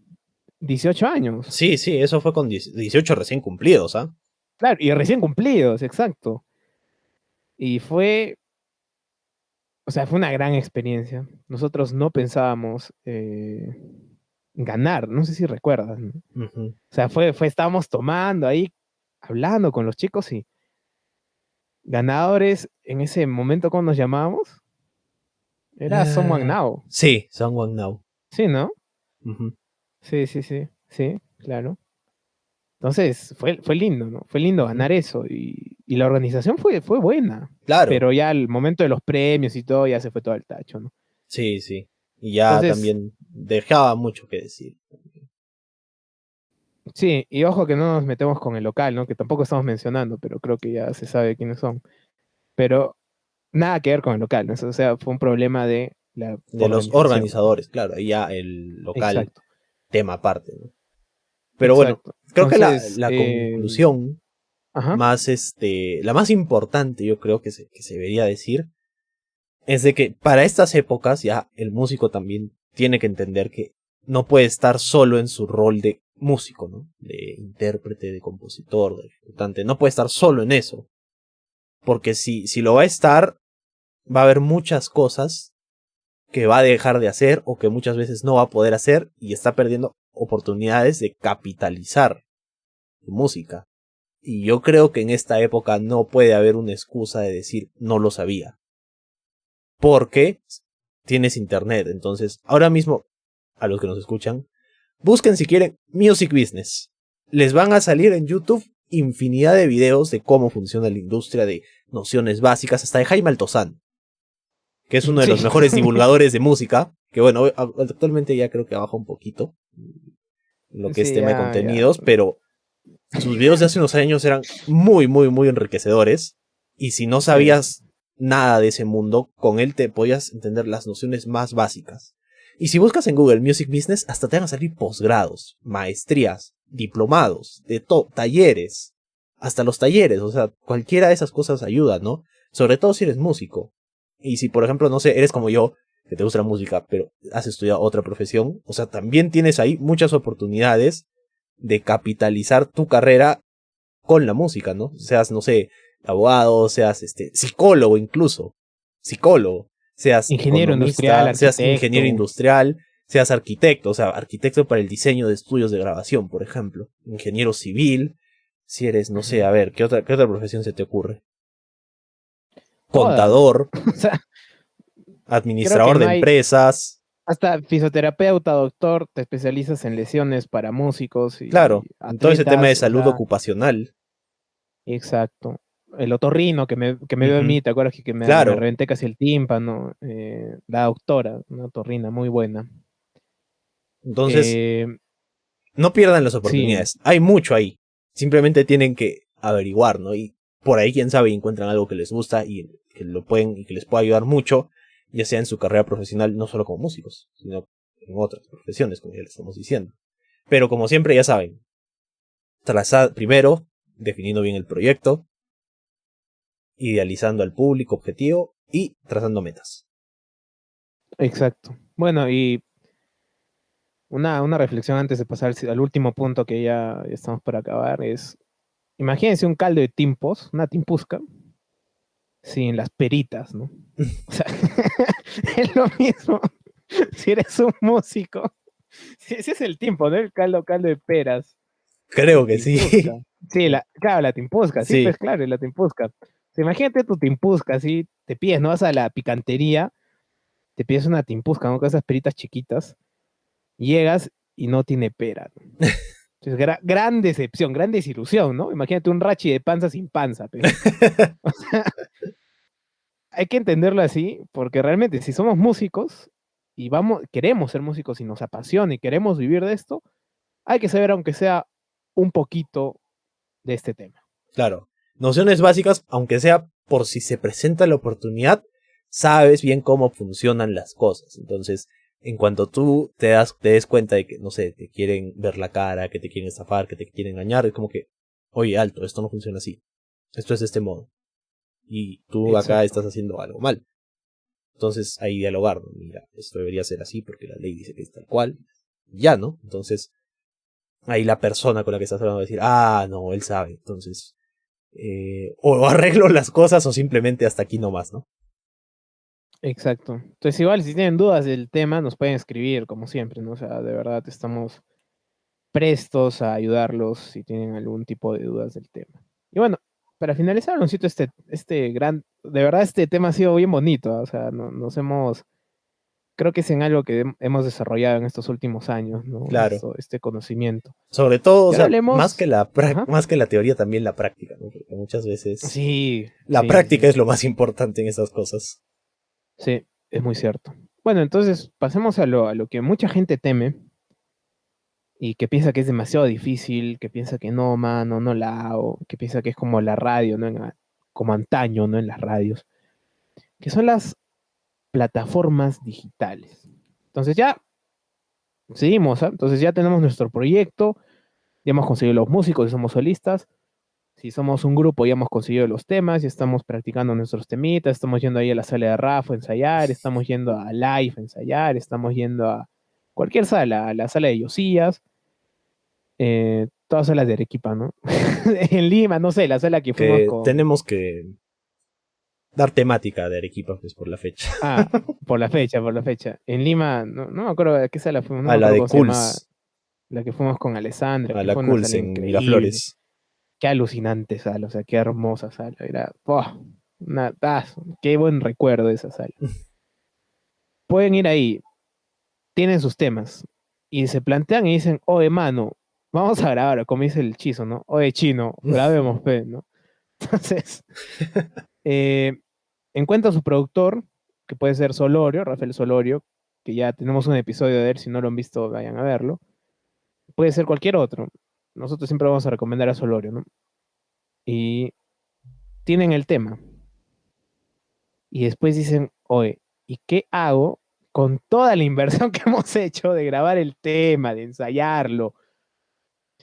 18 años. sí, sí, eso fue con 18 recién cumplidos, ¿ah? Claro, y recién cumplidos, exacto. Y o sea, fue una gran experiencia. Nosotros no pensábamos ganar, no sé si recuerdas, ¿no? Ujú. O sea, estábamos tomando ahí, hablando con los chicos y ganadores en ese momento cuando nos llamábamos, era Someone Eh, Now. sí, Someone Now. Sí, ¿no? Ujú. Sí, sí, sí, sí, claro. Entonces, fue lindo, ¿no? Fue lindo Ujú. ganar eso y la organización fue buena, Claro, pero ya al momento de los premios y todo, ya se fue todo el tacho, ¿no? sí, sí. Y ya Entonces, también dejaba mucho que decir. sí, y ojo que no nos metemos con el local, ¿no? Que tampoco estamos mencionando, pero creo que ya se sabe quiénes son. Pero nada que ver con el local, ¿no? O sea, fue un problema de la De los organización, ¿no? organizadores, claro, ahí ya el local Exacto, tema aparte, ¿no? Pero bueno, exacto. creo que Entonces, la conclusión ajá, más, la más importante, yo creo que se debería decir, es de que para estas épocas ya el músico también tiene que entender que no puede estar solo en su rol de músico, ¿no? De intérprete, de compositor, de ejecutante. No puede estar solo en eso. Porque si lo va a estar, va a haber muchas cosas que va a dejar de hacer o que muchas veces no va a poder hacer y está perdiendo oportunidades de capitalizar su música. Y yo creo que en esta época no puede haber una excusa de decir no lo sabía. Porque tienes internet. Entonces, ahora mismo, a los que nos escuchan, busquen si quieren Music Business. Les van a salir en YouTube infinidad de videos de cómo funciona la industria, de nociones básicas, hasta de Jaime Altozano, que es uno de sí, los mejores divulgadores de música, que bueno, actualmente ya creo que baja un poquito lo que es sí, tema de ya, contenidos, pero sus videos de hace unos años eran muy, muy, muy enriquecedores, y si no sí. sabías nada de ese mundo, con él te podías entender las nociones más básicas. Y si buscas en Google Music Business, hasta te van a salir posgrados, maestrías, diplomados, talleres, hasta los talleres, o sea, cualquiera de esas cosas ayuda, ¿no? Sobre todo si eres músico. Y si, por ejemplo, no sé, eres como yo, que te gusta la música, pero has estudiado otra profesión, o sea, también tienes ahí muchas oportunidades de capitalizar tu carrera con la música, ¿no? Seas, no sé, abogado, seas psicólogo incluso, psicólogo, seas Ingeniero industrial, economista, seas ingeniero arquitecto. industrial, seas arquitecto, o sea, arquitecto para el diseño de estudios de grabación, por ejemplo, ingeniero civil, si eres, no sé, Ujú. a ver, qué otra profesión se te ocurre? contador, O sea, administrador de no hay, empresas. hasta fisioterapeuta, doctor, te especializas en lesiones para músicos y Claro, en todo ese tema de atletas, o salud sea, ocupacional. exacto. El otorrino que me dio a Ujú. mí, ¿te acuerdas que me Claro, reventé casi el tímpano? La doctora, una otorrina muy buena. entonces Eh, no pierdan las sí, oportunidades. Hay mucho ahí. Simplemente tienen que averiguar, ¿no? Y por ahí, quién sabe, encuentran algo que les gusta y que lo pueden y que les pueda ayudar mucho, ya sea en su carrera profesional, no solo como músicos, sino en otras profesiones, como ya les estamos diciendo. Pero como siempre, ya saben, trazar primero, definiendo bien el proyecto, idealizando al público objetivo y trazando metas. exacto. Bueno, y una reflexión antes de pasar al último punto que ya estamos por acabar es, imagínense un caldo de timpos, una timpusca, sin las peritas, ¿no? O sea, es lo mismo si eres un músico. Si ese es el tiempo, ¿no? El caldo de peras. Creo que Timpusca. sí. Sí, claro, la timpusca, sí, pues Sí, claro, la timpusca. O sea, imagínate tu timpusca, así, te pides, ¿no? Vas a la picantería, te pides una timpusca, ¿no? Con esas peritas chiquitas, llegas y no tiene pera, ¿no? Entonces, gran decepción, gran desilusión, ¿no? Imagínate un rachi de panza sin panza, pues. Hay que entenderlo así, porque realmente si somos músicos y queremos ser músicos y nos apasiona y queremos vivir de esto, hay que saber, aunque sea un poquito de este tema. claro. Nociones básicas, aunque sea por si se presenta la oportunidad, sabes bien cómo funcionan las cosas. Entonces, en cuanto tú te des cuenta de que, no sé, te quieren ver la cara, que te quieren estafar, que te quieren engañar, es como que, oye, alto, esto no funciona así. Esto es de este modo. Y tú acá Exacto, estás haciendo algo mal. Entonces, ahí dialogar, ¿no? Mira, esto debería ser así porque la ley dice que es tal cual. Ya, ¿no? Entonces, ahí la persona con la que estás hablando va a decir, ah, no, él sabe. Entonces, o arreglo las cosas o simplemente hasta aquí nomás, ¿no? exacto. Entonces, igual, si tienen dudas del tema, nos pueden escribir, como siempre, ¿no? O sea, de verdad estamos prestos a ayudarlos si tienen algún tipo de dudas del tema. Y bueno, para finalizar, Aloncito, de verdad este tema ha sido bien bonito, ¿ah? O sea, creo que es en algo que hemos desarrollado en estos últimos años, ¿no? Claro. Este conocimiento. Sobre todo, o Y ahora sea, más que hablemos, ajá, más que la teoría, también la práctica, ¿no? Porque muchas veces sí, la sí, sí, práctica sí, es lo más importante en esas cosas. sí, es muy cierto. Bueno, entonces pasemos a lo que mucha gente teme y que piensa que es demasiado difícil, que piensa que no, mano, no la hago, que piensa que es como la radio, ¿no? Como antaño, ¿no? En las radios, que son las plataformas digitales. Entonces ya seguimos, ¿ah? Entonces ya tenemos nuestro proyecto, ya hemos conseguido los músicos, ya somos solistas. Si somos un grupo, ya hemos conseguido los temas, ya estamos practicando nuestros temitas, estamos yendo ahí a la sala de Rafa a ensayar, estamos yendo a Live a ensayar, estamos yendo a cualquier sala, a la sala de Yosías, todas salas de Arequipa, ¿no? En Lima, no sé, la sala que fuimos Que con... tenemos que dar temática de Arequipa, pues por la fecha. Ah, por la fecha, por la fecha. En Lima, no me acuerdo a qué sala fuimos, no A me la acuerdo de cómo se llamaba, Cools, la que fuimos con Alessandra, a que la fue una Cools sala en increíble. Miraflores. Qué alucinante sala, o sea, qué hermosa sala. Era, qué buen recuerdo de esa sala. Pueden ir ahí, tienen sus temas, y se plantean y dicen, oye, mano, vamos a grabar, como dice el chizo, ¿no? Oye, chino, grabemos, pe, ¿no? Entonces, eh, encuentra su productor, que puede ser Solorio, Rafael Solorio, que ya tenemos un episodio de él, si no lo han visto, vayan a verlo. Puede ser cualquier otro. Nosotros siempre vamos a recomendar a Solorio, ¿no? Y tienen el tema. Y después dicen, oye, ¿y qué hago con toda la inversión que hemos hecho de grabar el tema, de ensayarlo,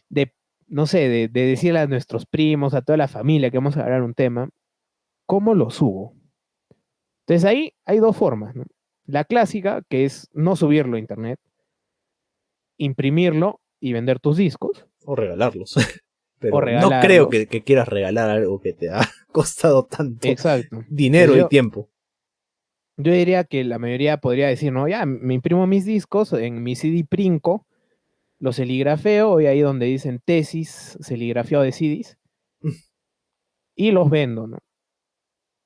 de, no sé, de decirle a nuestros primos, a toda la familia que vamos a grabar un tema? ¿Cómo lo subo? Entonces ahí hay dos formas, ¿no? La clásica, que es no subirlo a internet, imprimirlo y vender tus discos, O regalarlos. o Pero no creo regalarlos. que quieras regalar algo que te ha costado tanto Exacto. Entonces dinero y tiempo. yo diría que la mayoría podría decir, no, ya, me imprimo mis discos en mi CD Princo, lo serigrafeo, y ahí donde dicen tesis, serigrafiado de CDs, y los vendo, ¿no?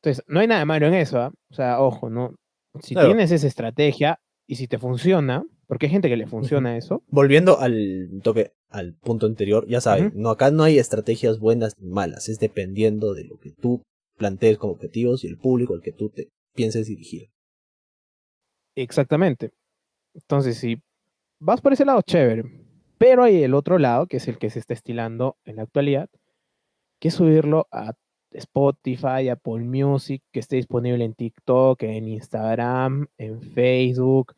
Entonces, no hay nada malo en eso, ¿ah? O sea, ojo, ¿no? Si Claro. tienes esa estrategia y si te funciona, porque hay gente que le Ujú. funciona eso. Volviendo al punto anterior, ya saben, Ujú. no, acá no hay estrategias buenas ni malas, es dependiendo de lo que tú plantees como objetivos y el público al que tú te pienses dirigir. Exactamente. Entonces, si vas por ese lado, chévere. Pero hay el otro lado, que es el que se está estilando en la actualidad, que es subirlo a Spotify, Apple Music, que esté disponible en TikTok, en Instagram, en Facebook,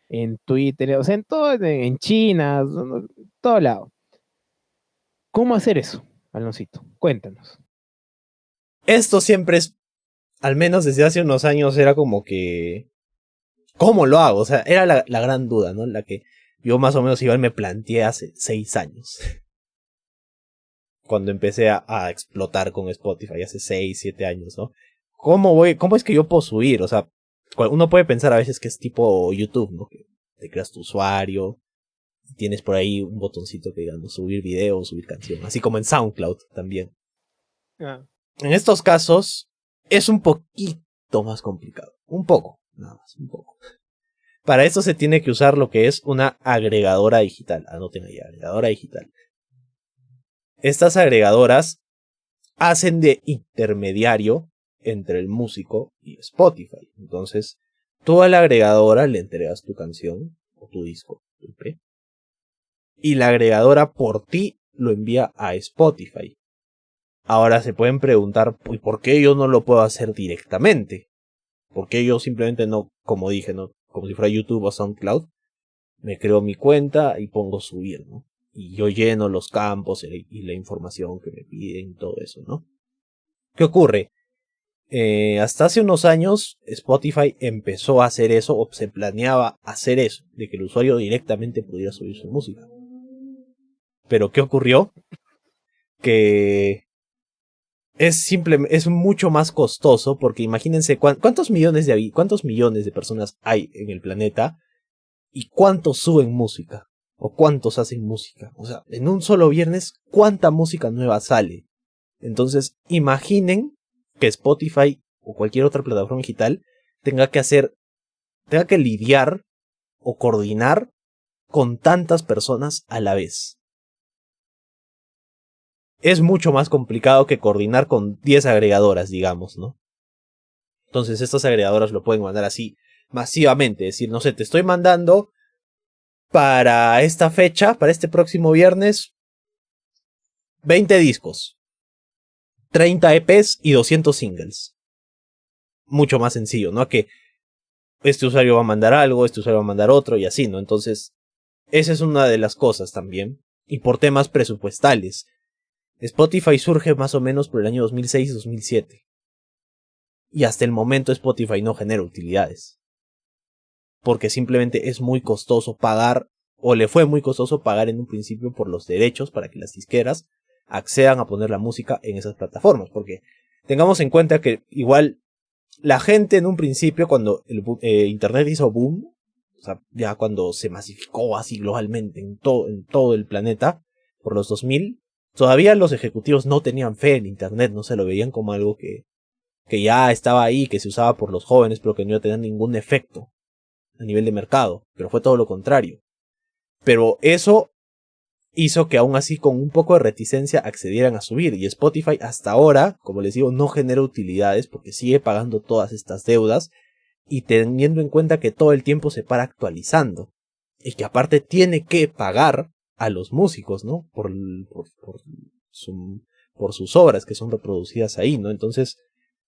en Twitter, o sea, en todo, en China, en todo lado. ¿Cómo hacer eso, Aloncito? Cuéntanos. Esto siempre es, al menos desde hace unos años, era como que, ¿cómo lo hago? O sea, era la gran duda, ¿no? La que yo más o menos igual me planteé hace 6 años, cuando empecé a explotar con Spotify, hace 6, 7 años, ¿no? ¿Cómo es que yo puedo subir? O sea, uno puede pensar a veces que es tipo YouTube, ¿no? Que te creas tu usuario, tienes por ahí un botoncito que diga, ¿no? Subir video, subir canción, así como en SoundCloud también. Ah, En estos casos es un poquito más complicado, un poco, nada más, un poco. Para eso se tiene que usar lo que es una agregadora digital, anoten ahí, agregadora digital. Estas agregadoras hacen de intermediario entre el músico y Spotify. Entonces, tú a la agregadora le entregas tu canción o tu disco, tu EP, y la agregadora por ti lo envía a Spotify. Ahora se pueden preguntar, ¿y por qué yo no lo puedo hacer directamente? ¿Por qué yo simplemente no, como dije, no, como si fuera YouTube o SoundCloud, me creo mi cuenta y pongo subir, ¿no? Y yo lleno los campos y la información que me piden y todo eso, ¿no? ¿Qué ocurre? Hasta hace unos años Spotify empezó a hacer eso o se planeaba hacer eso, de que el usuario directamente pudiera subir su música. Pero ¿qué ocurrió? Que es mucho más costoso porque imagínense cuántos millones de personas hay en el planeta y cuántos suben música o cuántos hacen música. O sea, en un solo viernes, ¿cuánta música nueva sale? Entonces, imaginen que Spotify o cualquier otra plataforma digital tenga que lidiar o coordinar con tantas personas a la vez. Es mucho más complicado que coordinar con 10 agregadoras, digamos, ¿no? Entonces, estas agregadoras lo pueden mandar así masivamente. Es decir, no sé, te estoy mandando para esta fecha, para este próximo viernes, 20 discos, 30 EPs y 200 singles. Mucho más sencillo, ¿no? Que este usuario va a mandar algo, este usuario va a mandar otro y así, ¿no? Entonces, esa es una de las cosas también. Y por temas presupuestales. Spotify surge más o menos por el año 2006-2007. Y hasta el momento Spotify no genera utilidades. Porque simplemente es muy costoso pagar, o le fue muy costoso pagar en un principio por los derechos para que las disqueras accedan a poner la música en esas plataformas. Porque tengamos en cuenta que igual la gente en un principio, cuando el Internet hizo boom, o sea, ya cuando se masificó así globalmente en todo el planeta, por los 2000, todavía los ejecutivos no tenían fe en Internet, no se lo veían como algo que ya estaba ahí, que se usaba por los jóvenes, pero que no iba a tener ningún efecto a nivel de mercado, pero fue todo lo contrario. Pero eso hizo que aún así con un poco de reticencia accedieran a subir, y Spotify hasta ahora, como les digo, no genera utilidades porque sigue pagando todas estas deudas y teniendo en cuenta que todo el tiempo se para actualizando y que aparte tiene que pagar a los músicos, ¿no? Por sus obras que son reproducidas ahí, ¿no? Entonces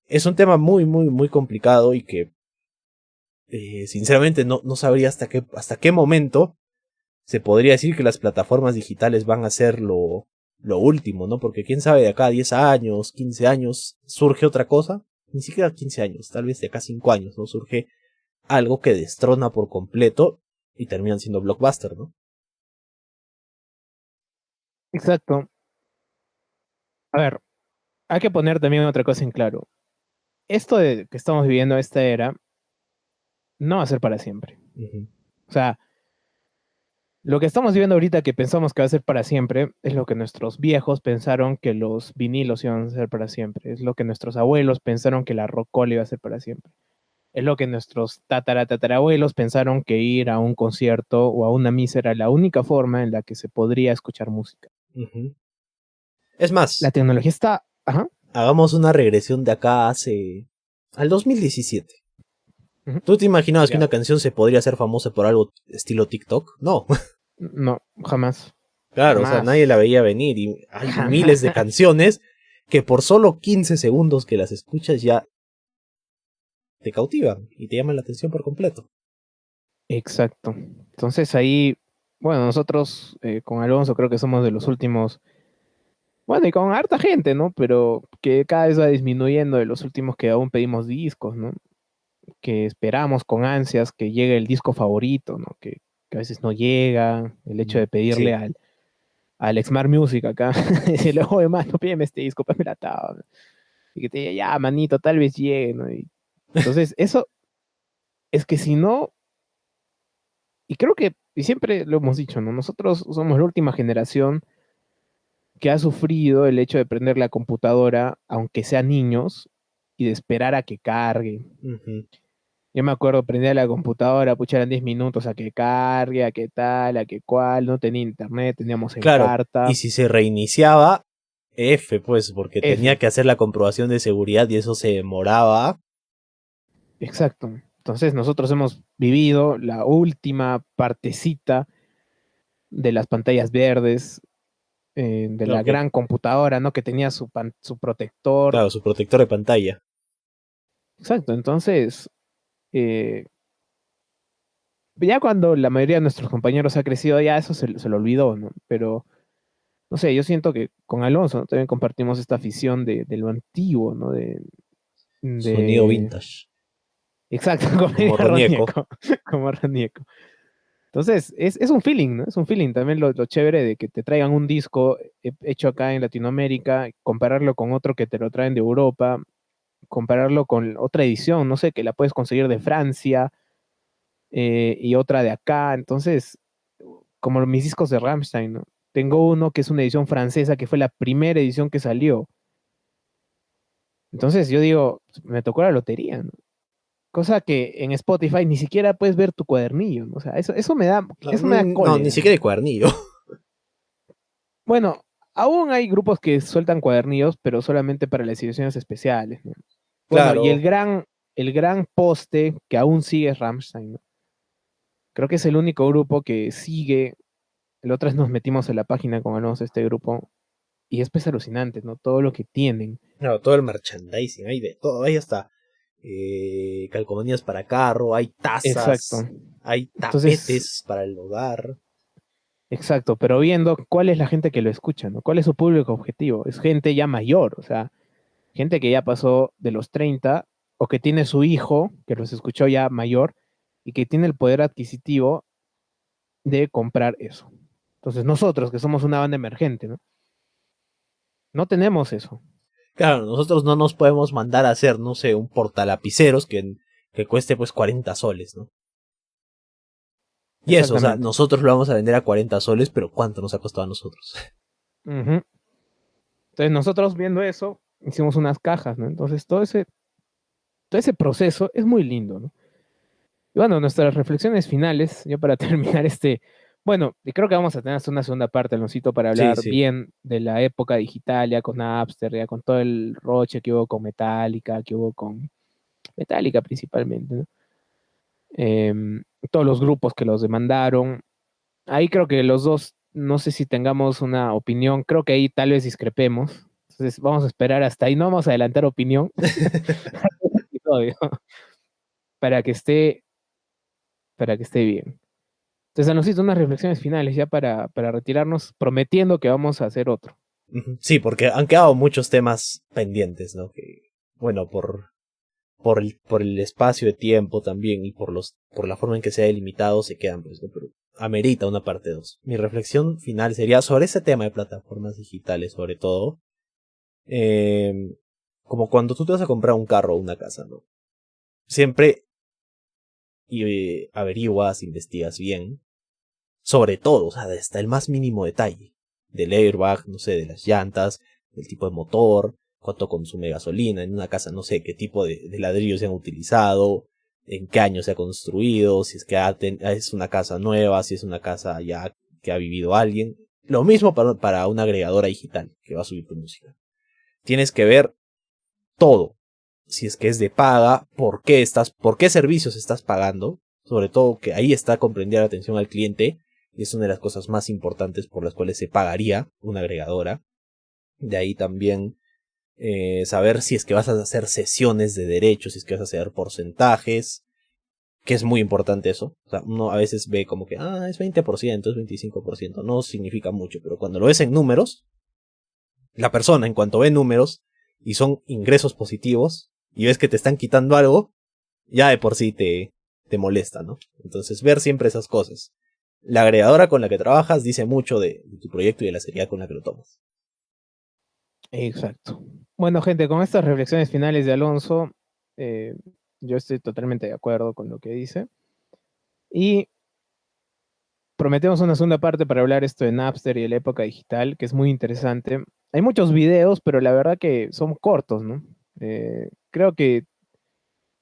es un tema muy, muy, muy complicado y que sinceramente no sabría hasta qué momento se podría decir que las plataformas digitales van a ser lo último, ¿no? Porque quién sabe, de acá a 10 años, 15 años, surge otra cosa. Ni siquiera 15 años, tal vez de acá a 5 años, ¿no? Surge algo que destrona por completo y terminan siendo blockbuster, ¿no? exacto. A ver, hay que poner también otra cosa en claro. Esto de que estamos viviendo esta era no va a ser para siempre. Ujú. O sea, Lo que estamos viendo ahorita que pensamos que va a ser para siempre es lo que nuestros viejos pensaron que los vinilos iban a ser para siempre. Es lo que nuestros abuelos pensaron que la rocola iba a ser para siempre. Es lo que nuestros tatarabuelos pensaron que ir a un concierto o a una misa era la única forma en la que se podría escuchar música. Ujú. Es La más, tecnología está... Ajá. hagamos una regresión de acá al 2017. Ujú. ¿Tú te imaginabas que Ya. una canción se podría hacer famosa por algo estilo TikTok? No. No, jamás. Claro, o sea, nadie la Jamás. veía venir y hay miles de Jamás. canciones que por solo 15 segundos que las escuchas ya te cautivan y te llaman la atención por completo. Exacto. Entonces ahí, bueno, nosotros con Alonso creo que somos de los últimos, bueno, y con harta gente, ¿no? Pero que cada vez va disminuyendo de los últimos que aún pedimos discos, ¿no? Que esperamos con ansias que llegue el disco favorito, ¿no? Que a veces no llega, el hecho de pedirle Sí. al Exmar Music acá, decirle, oye, mano, pídeme este disco, pídeme la tabla. Y que te diga, ya, manito, tal vez llegue, ¿no? Y entonces, eso es que si no, y creo que, y siempre lo hemos dicho, ¿no? Nosotros somos la última generación que ha sufrido el hecho de prender la computadora, aunque sean niños, y de esperar a que cargue. Ujú. Yo me acuerdo, prendía la computadora, pucha, eran 10 minutos a que cargue, a que tal, a que cual, no tenía internet, teníamos en Claro, y carta, si se reiniciaba, F, pues, porque tenía F, que hacer la comprobación de seguridad y eso se demoraba. exacto. Entonces nosotros hemos vivido la última partecita de las pantallas verdes, de Claro la que, gran computadora, ¿no? Que tenía su protector. claro, su protector de pantalla. Exacto, entonces, eh, ya cuando la mayoría de nuestros compañeros ha crecido, ya eso se lo olvidó, ¿no? Pero, no sé, yo siento que con Alonso, ¿no? También compartimos esta afición de lo antiguo, ¿no? Sonido De... vintage, Exacto, como como diría Ronieco. Ronieco, como Ronieco. Entonces, es un feeling, ¿no? Es un feeling también lo chévere de que te traigan un disco hecho acá en Latinoamérica, compararlo con otro que te lo traen de Europa, compararlo con otra edición, no sé, que la puedes conseguir de Francia y otra de acá. Entonces, como mis discos de Rammstein, ¿no? Tengo uno que es una edición francesa, que fue la primera edición que salió. Entonces yo digo, me tocó la lotería, ¿no? Cosa que en Spotify ni siquiera puedes ver tu cuadernillo, ¿no? O sea, No, eso me da no, ni cólera, siquiera ¿no? el cuadernillo. Bueno, aún hay grupos que sueltan cuadernillos, pero solamente para las ediciones especiales, ¿no? Bueno, y Claro. el gran poste que aún sigue es Rammstein, ¿no? Creo que es el único grupo que sigue. El otro vez nos metimos en la página con Alonso, este grupo, y es pues alucinante, ¿no? Todo lo que tienen. Claro, todo el merchandising, hay de todo, ahí está. Calcomanías para carro, hay Exacto. tazas, hay Entonces, tapetes para el hogar. exacto, pero viendo cuál es la gente que lo escucha, ¿no? ¿Cuál es su público objetivo? Es gente ya mayor, o sea, gente que ya pasó de los 30 o que tiene su hijo, que los escuchó ya mayor y que tiene el poder adquisitivo de comprar eso. Entonces, nosotros, que somos una banda emergente, ¿no? No tenemos eso. Claro, nosotros no nos podemos mandar a hacer, no sé, un portalapiceros que cueste pues 40 soles, ¿no? Y eso, o sea, Exactamente. nosotros lo vamos a vender a 40 soles, pero ¿cuánto nos ha costado a nosotros? Ujú. Entonces, nosotros viendo eso, hicimos unas cajas, ¿no? Entonces, todo ese proceso es muy lindo, ¿no? Y bueno, nuestras reflexiones finales, ya para terminar bueno, y creo que vamos a tener hasta una segunda parte, Alonsito, para Sí, hablar sí. bien de la época digital, ya con Napster, ya con todo el roche que hubo con Metallica, que hubo con Metallica principalmente, ¿no? Todos los grupos que los demandaron. Ahí creo que los dos, no sé si tengamos una opinión, creo que ahí tal vez discrepemos. Entonces vamos a esperar hasta ahí, no vamos a adelantar opinión episodio, para que esté, para que esté bien. Entonces, Alonsito, unas reflexiones finales ya para retirarnos, prometiendo que vamos a hacer otro. Ujú. Sí, porque han quedado muchos temas pendientes, ¿no? Que, bueno, por el espacio de tiempo también y por la forma en que se ha delimitado se quedan, pues, ¿no? Pero amerita una parte 2. Mi reflexión final sería sobre ese tema de plataformas digitales, sobre todo. eh, Como cuando tú te vas a comprar un carro o una casa, ¿no? Siempre averiguas, investigas bien sobre todo, o sea, hasta el más mínimo detalle, del airbag, no sé, de las llantas, del tipo de motor, cuánto consume gasolina en una casa, no sé qué tipo de ladrillos se han utilizado, en qué año se ha construido, si es que es una casa nueva, si es una casa ya que ha vivido alguien. Lo mismo para una agregadora digital que va a subir tu música. Tienes que ver todo. Si es que es de paga, por qué servicios estás pagando. Sobre todo que ahí está comprendida la atención al cliente. Y es una de las cosas más importantes por las cuales se pagaría una agregadora. De ahí también saber si es que vas a hacer sesiones de derechos, si es que vas a hacer porcentajes, que es muy importante eso. O sea, uno a veces ve como que, es 20%, es 25%, no significa mucho, pero cuando lo ves en números, la persona en cuanto ve números y son ingresos positivos y ves que te están quitando algo, ya de por sí te molesta, ¿no? Entonces ver siempre esas cosas. La agregadora con la que trabajas dice mucho de tu proyecto y de la seriedad con la que lo tomas. Exacto. Bueno, gente, con estas reflexiones finales de Alonso, yo estoy totalmente de acuerdo con lo que dice. Y prometemos una segunda parte para hablar esto de Napster y de la época digital, que es muy interesante. Hay muchos videos, pero la verdad que son cortos, ¿no? Creo que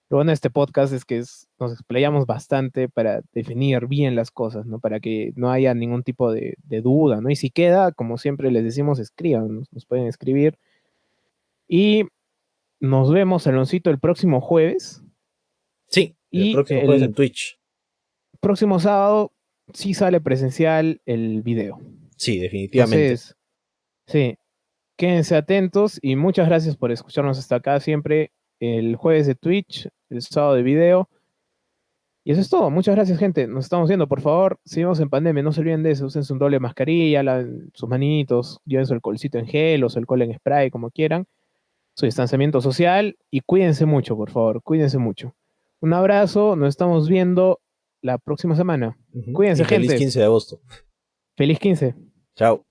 lo bueno de este podcast es que nos explayamos bastante para definir bien las cosas, ¿no? Para que no haya ningún tipo de duda, ¿no? Y si queda, como siempre les decimos, escriban, nos pueden escribir. Y nos vemos, Aloncito, el próximo jueves. Sí, el Y próximo jueves en Twitch. próximo sábado sí sale presencial el video. Sí, definitivamente. Entonces, sí, quédense atentos y muchas gracias por escucharnos hasta acá. Siempre el jueves de Twitch, el sábado de video. Y eso es todo. Muchas gracias, gente. Nos estamos viendo. Por favor, seguimos en pandemia. No se olviden de eso. Usen su doble mascarilla, sus manitos, lleven su alcoholcito en gel o su alcohol en spray, como quieran. Su distanciamiento social y cuídense mucho, por favor. Cuídense mucho. Un abrazo. Nos estamos viendo la próxima semana. Uh-huh. Cuídense, Y feliz gente. 15 de agosto. Feliz 15. Chao.